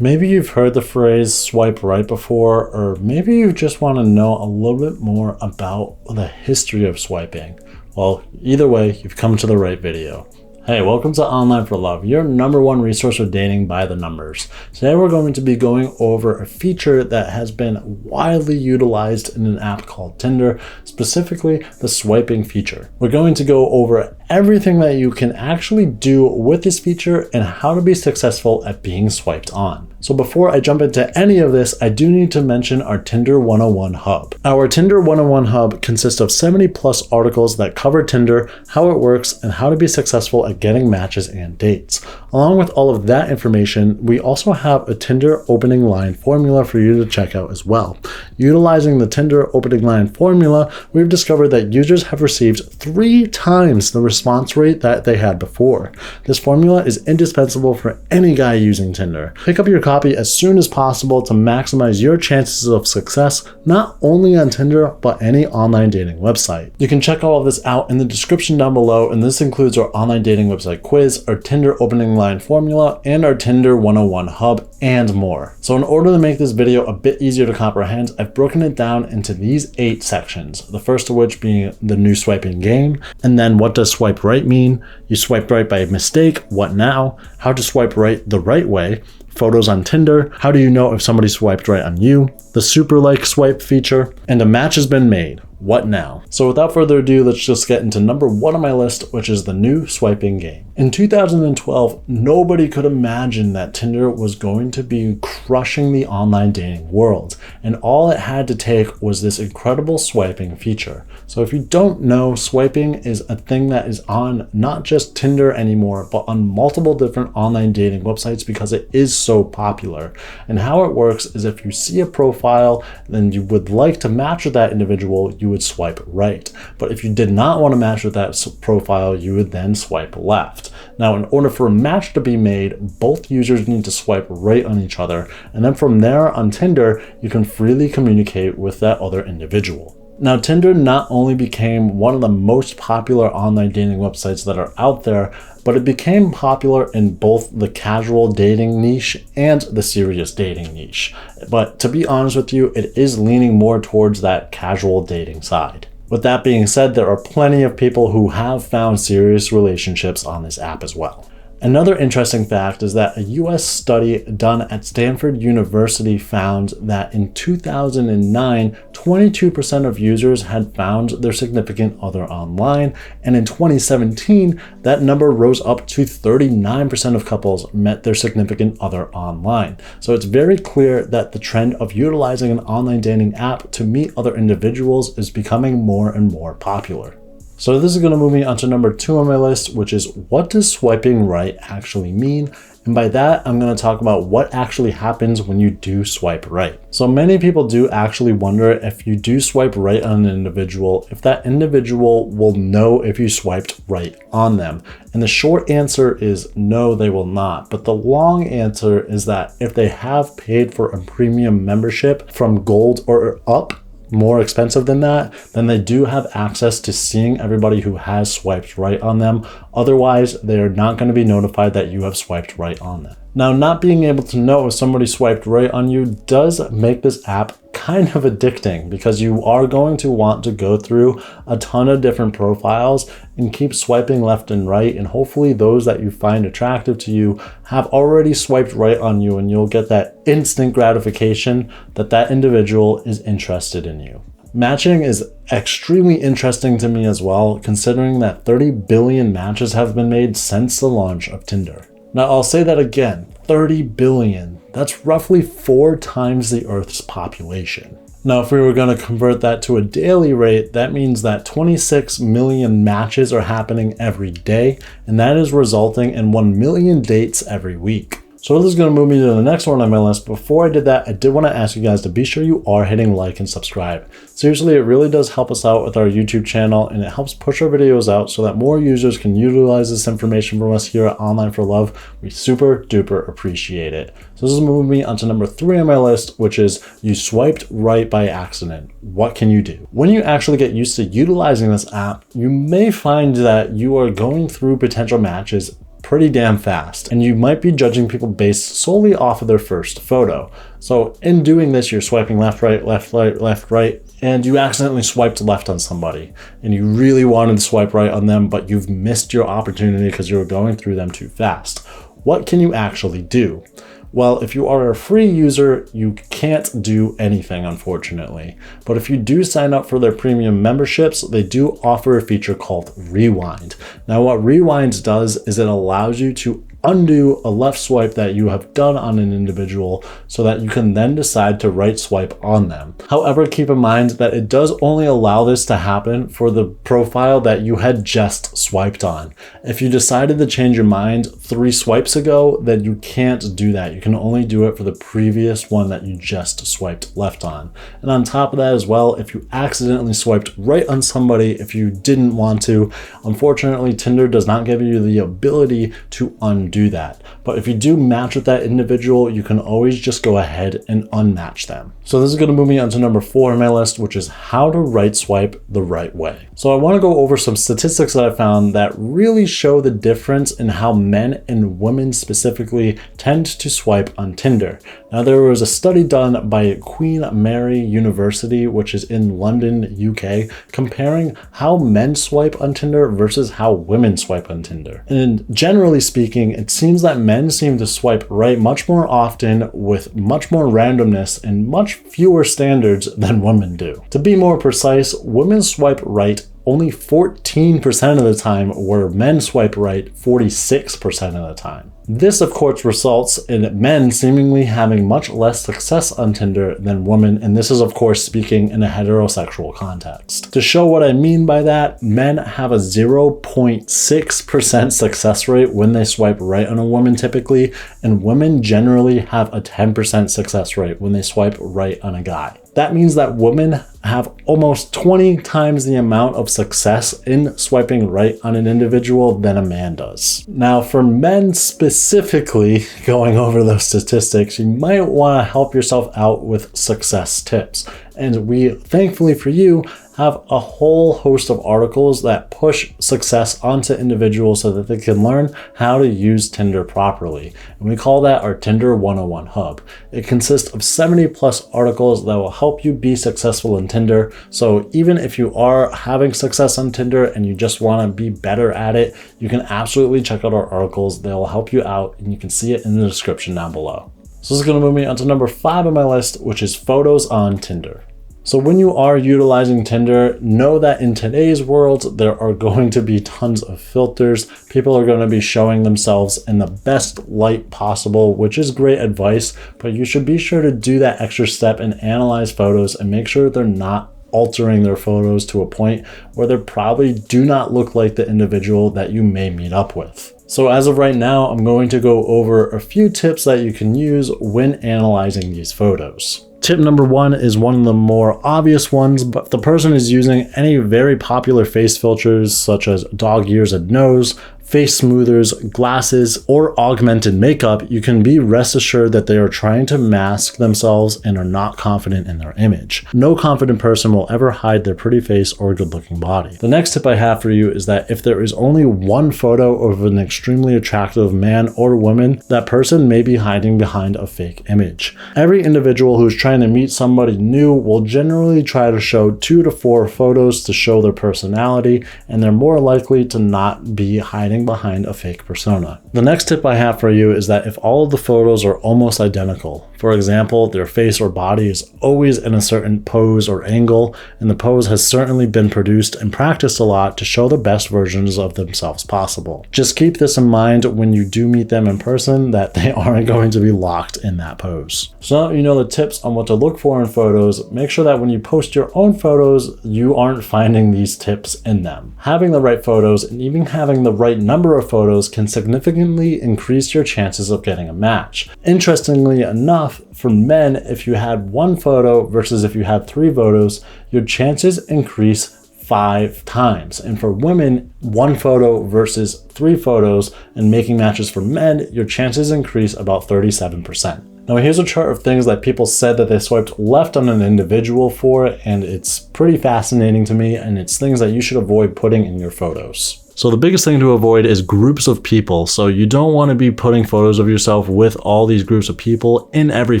Maybe you've heard the phrase swipe right before, or maybe you just want to know a little bit more about the history of swiping. Well, either way, you've come to the right video. Hey, welcome to Online for Love, your #1 resource for dating by the numbers. Today we're going to be going over a feature that has been widely utilized in an app called Tinder, specifically the swiping feature. We're going to go over everything that you can actually do with this feature and how to be successful at being swiped on. So before I jump into any of this, I do need to mention our Tinder 101 Hub. Our Tinder 101 Hub consists of 70+ articles that cover Tinder, how it works, and how to be successful at getting matches and dates. Along with all of that information, we also have a Tinder opening line formula for you to check out as well. Utilizing the Tinder opening line formula, we've discovered that users have received 3 times the response rate that they had before. This formula is indispensable for any guy using Tinder. Pick up your copy as soon as possible to maximize your chances of success, not only on Tinder, but any online dating website. You can check all of this out in the description down below, and this includes our online dating website quiz, our Tinder opening line formula, and our Tinder 101 Hub, and more. So in order to make this video a bit easier to comprehend, I've broken it down into these 8 sections. The first of which being the new swiping game, and then what does swipe right mean? You swiped right by mistake, what now? How to swipe right the right way? Photos on Tinder, how do you know if somebody swiped right on you? The SuperLike swipe feature, and a match has been made. What now? So without further ado, let's just get into #1 on my list, which is the new swiping game. In 2012, nobody could imagine that Tinder was going to be crushing the online dating world, and all it had to take was this incredible swiping feature. So if you don't know, swiping is a thing that is on not just Tinder anymore, but on multiple different online dating websites because it is so popular. And how it works is if you see a profile, then you would like to match with that individual, you would swipe right. But if you did not want to match with that profile, you would then swipe left. Now, in order for a match to be made, both users need to swipe right on each other. And then from there on Tinder, you can freely communicate with that other individual. Now, Tinder not only became one of the most popular online dating websites that are out there, but it became popular in both the casual dating niche and the serious dating niche. But to be honest with you, it is leaning more towards that casual dating side. With that being said, there are plenty of people who have found serious relationships on this app as well. Another interesting fact is that a US study done at Stanford University found that in 2009, 22% of users had found their significant other online, and in 2017, that number rose up to 39% of couples met their significant other online. So it's very clear that the trend of utilizing an online dating app to meet other individuals is becoming more and more popular. So this is going to move me on to #2 on my list, which is what does swiping right actually mean? And by that, I'm going to talk about what actually happens when you do swipe right. So many people do actually wonder if you do swipe right on an individual, if that individual will know if you swiped right on them. And the short answer is no, they will not. But the long answer is that if they have paid for a premium membership from Gold or up, more expensive than that, then they do have access to seeing everybody who has swiped right on them. Otherwise, they're not going to be notified that you have swiped right on them. Now, not being able to know if somebody swiped right on you does make this app kind of addicting because you are going to want to go through a ton of different profiles and keep swiping left and right, and hopefully those that you find attractive to you have already swiped right on you, and you'll get that instant gratification that that individual is interested in you. Matching is extremely interesting to me as well, considering that 30 billion matches have been made since the launch of Tinder. Now, I'll say that again, 30 billion. That's roughly 4 times the Earth's population. Now, if we were going to convert that to a daily rate, that means that 26 million matches are happening every day, and that is resulting in 1 million dates every week. So this is going to move me to the next one on my list. Before I did that, I did want to ask you guys to be sure you are hitting like and subscribe. Seriously, it really does help us out with our YouTube channel, and it helps push our videos out so that more users can utilize this information from us here at Online for Love. We super duper appreciate it. So this is moving me onto #3 on my list, which is you swiped right by accident. What can you do? When you actually get used to utilizing this app, you may find that you are going through potential matches pretty damn fast, and you might be judging people based solely off of their first photo. So in doing this, you're swiping left, right, left, right, left, right, and you accidentally swiped left on somebody, and you really wanted to swipe right on them, but you've missed your opportunity because you were going through them too fast. What can you actually do? Well, if you are a free user, you can't do anything, unfortunately. But if you do sign up for their premium memberships, they do offer a feature called Rewind. Now, what Rewind does is it allows you to undo a left swipe that you have done on an individual so that you can then decide to right swipe on them. However, keep in mind that it does only allow this to happen for the profile that you had just swiped on. If you decided to change your mind 3 swipes ago, then you can't do that. You can only do it for the previous one that you just swiped left on. And on top of that as well, if you accidentally swiped right on somebody if you didn't want to, unfortunately, Tinder does not give you the ability to undo that. But if you do match with that individual, you can always just go ahead and unmatch them. So this is going to move me on to number 4 on my list, which is how to right swipe the right way. So I want to go over some statistics that I found that really show the difference in how men and women specifically tend to swipe on Tinder. Now, there was a study done by Queen Mary University, which is in London, UK, comparing how men swipe on Tinder versus how women swipe on Tinder. And generally speaking, it seems that men seem to swipe right much more often with much more randomness and much fewer standards than women do. To be more precise, women swipe right only 14% of the time, where men swipe right 46% of the time. This, of course, results in men seemingly having much less success on Tinder than women, and this is, of course, speaking in a heterosexual context. To show what I mean by that, men have a 0.6% success rate when they swipe right on a woman typically, and women generally have a 10% success rate when they swipe right on a guy. That means that women have almost 20 times the amount of success in swiping right on an individual than a man does. Now, for men specifically, going over those statistics, you might want to help yourself out with success tips. And we, thankfully for you, have a whole host of articles that push success onto individuals so that they can learn how to use Tinder properly. And we call that our Tinder 101 Hub. It consists of 70+ articles that will help you be successful in Tinder. So even if you are having success on Tinder and you just want to be better at it, you can absolutely check out our articles. They'll help you out, and you can see it in the description down below. So this is going to move me on to number 5 on my list, which is photos on Tinder. So when you are utilizing Tinder, know that in today's world, there are going to be tons of filters. People are going to be showing themselves in the best light possible, which is great advice, but you should be sure to do that extra step and analyze photos and make sure they're not altering their photos to a point where they probably do not look like the individual that you may meet up with. So as of right now, I'm going to go over a few tips that you can use when analyzing these photos. Tip number 1 is one of the more obvious ones, but if the person is using any very popular face filters such as dog ears and nose, face smoothers, glasses, or augmented makeup, you can be rest assured that they are trying to mask themselves and are not confident in their image. No confident person will ever hide their pretty face or good-looking body. The next tip I have for you is that if there is only one photo of an extremely attractive man or woman, that person may be hiding behind a fake image. Every individual who's trying to meet somebody new will generally try to show 2 to 4 photos to show their personality, and they're more likely to not be hiding behind a fake persona. The next tip I have for you is that if all of the photos are almost identical, for example, their face or body is always in a certain pose or angle, and the pose has certainly been produced and practiced a lot to show the best versions of themselves possible. Just keep this in mind when you do meet them in person, that they aren't going to be locked in that pose. So now you know the tips on what to look for in photos. Make sure that when you post your own photos, you aren't finding these tips in them. Having the right photos and even having the right number of photos can significantly increase your chances of getting a match. Interestingly enough, for men, if you had 1 photo versus if you had 3 photos, your chances increase 5 times. And for women, 1 photo versus 3 photos, and making matches for men, your chances increase about 37%. Now here's a chart of things that people said that they swiped left on an individual for, and it's pretty fascinating to me, and it's things that you should avoid putting in your photos. So the biggest thing to avoid is groups of people. So you don't want to be putting photos of yourself with all these groups of people in every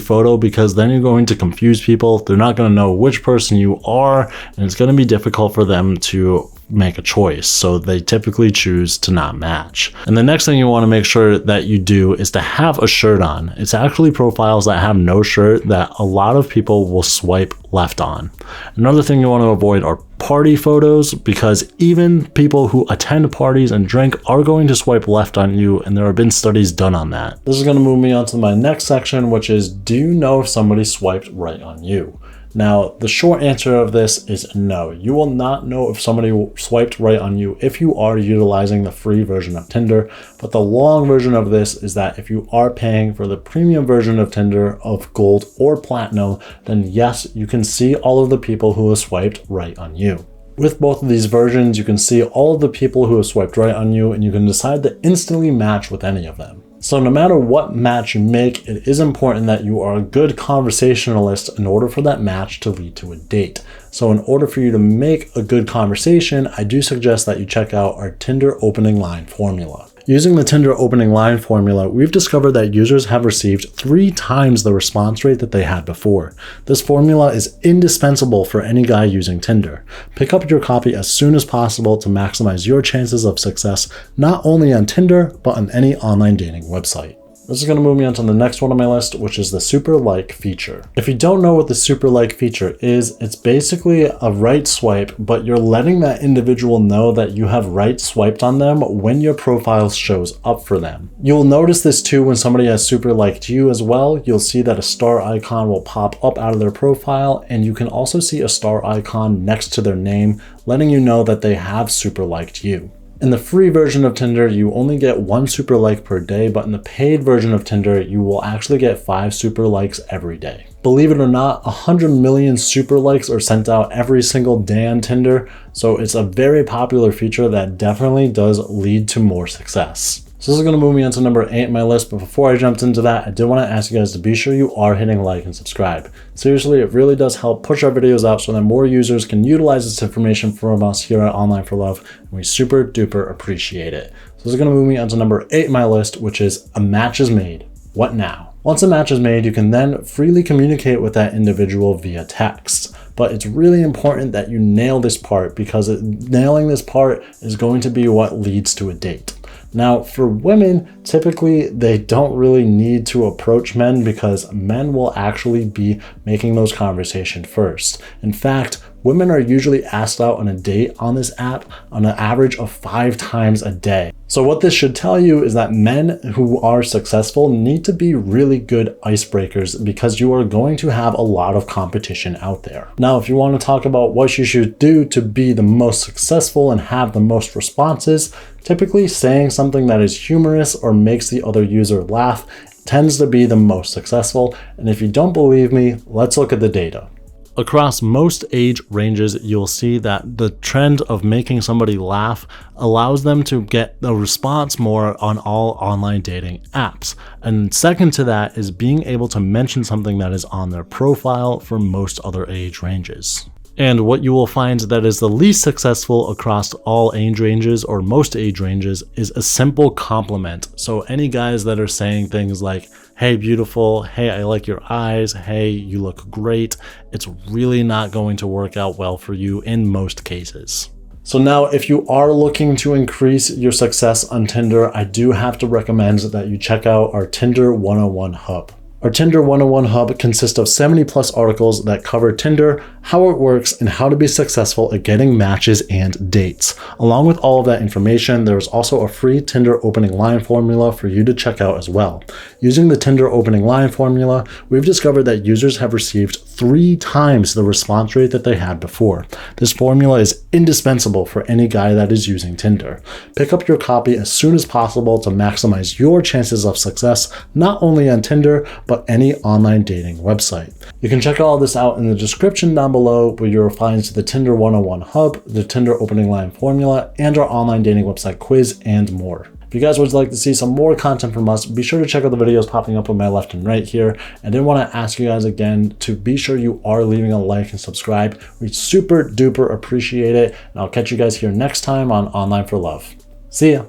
photo, because then you're going to confuse people. They're not going to know which person you are, and it's going to be difficult for them to make a choice. So they typically choose to not match. And the next thing you want to make sure that you do is to have a shirt on. It's actually profiles that have no shirt that a lot of people will swipe left on. Another thing you want to avoid are party photos, because even people who attend parties and drink are going to swipe left on you, and there have been studies done on that. This is going to move me on to my next section, which is, do you know if somebody swiped right on you? Now, the short answer of this is no. You will not know if somebody swiped right on you if you are utilizing the free version of Tinder. But the long version of this is that if you are paying for the premium version of Tinder of Gold or Platinum, then yes, you can see all of the people who have swiped right on you. With both of these versions, you can see all of the people who have swiped right on you, and you can decide to instantly match with any of them. So no matter what match you make, it is important that you are a good conversationalist in order for that match to lead to a date. So in order for you to make a good conversation, I do suggest that you check out our Tinder opening line formula. Using the Tinder opening line formula, we've discovered that users have received 3 times the response rate that they had before. This formula is indispensable for any guy using Tinder. Pick up your copy as soon as possible to maximize your chances of success, not only on Tinder, but on any online dating website. This is going to move me on to the next one on my list, which is the SuperLike feature. If you don't know what the SuperLike feature is, it's basically a right swipe, but you're letting that individual know that you have right swiped on them when your profile shows up for them. You'll notice this too when somebody has SuperLiked you as well. You'll see that a star icon will pop up out of their profile, and you can also see a star icon next to their name, letting you know that they have SuperLiked you. In the free version of Tinder, you only get 1 SuperLike per day, but in the paid version of Tinder, you will actually get 5 SuperLikes every day. Believe it or not, 100 million SuperLikes are sent out every single day on Tinder, so it's a very popular feature that definitely does lead to more success. So this is going to move me on to number 8 on my list, but before I jumped into that, I did want to ask you guys to be sure you are hitting like and subscribe. Seriously, it really does help push our videos out so that more users can utilize this information from us here at Online for Love, and we super duper appreciate it. So this is going to move me on to number 8 on my list, which is a match is made. What now? Once a match is made, you can then freely communicate with that individual via text. But it's really important that you nail this part, because nailing this part is going to be what leads to a date. Now, for women, typically they don't really need to approach men, because men will actually be making those conversations first. In fact, women are usually asked out on a date on this app on an average of 5 times a day. So what this should tell you is that men who are successful need to be really good icebreakers, because you are going to have a lot of competition out there. Now, if you want to talk about what you should do to be the most successful and have the most responses, typically saying something that is humorous or makes the other user laugh tends to be the most successful. And if you don't believe me, let's look at the data. Across most age ranges, you'll see that the trend of making somebody laugh allows them to get a response more on all online dating apps. And second to that is being able to mention something that is on their profile for most other age ranges. And what you will find that is the least successful across all age ranges or most age ranges is a simple compliment. So any guys that are saying things like, "Hey, beautiful," "Hey, I like your eyes," "Hey, you look great," it's really not going to work out well for you in most cases. So now, if you are looking to increase your success on Tinder, I do have to recommend that you check out our Tinder 101 Hub. Our Tinder 101 Hub consists of 70 plus articles that cover Tinder, how it works, and how to be successful at getting matches and dates. Along with all of that information, there is also a free Tinder opening line formula for you to check out as well. Using the Tinder opening line formula, we've discovered that users have received 3 times the response rate that they had before. This formula is indispensable for any guy that is using Tinder. Pick up your copy as soon as possible to maximize your chances of success, not only on Tinder, but any online dating website. You can check all this out in the description down below, where you'll find the Tinder 101 Hub, the Tinder opening line formula, and our online dating website quiz, and more. If you guys would like to see some more content from us, be sure to check out the videos popping up on my left and right here. And I want to ask you guys again to be sure you are leaving a like and subscribe. We super duper appreciate it. And I'll catch you guys here next time on Online for Love. See ya.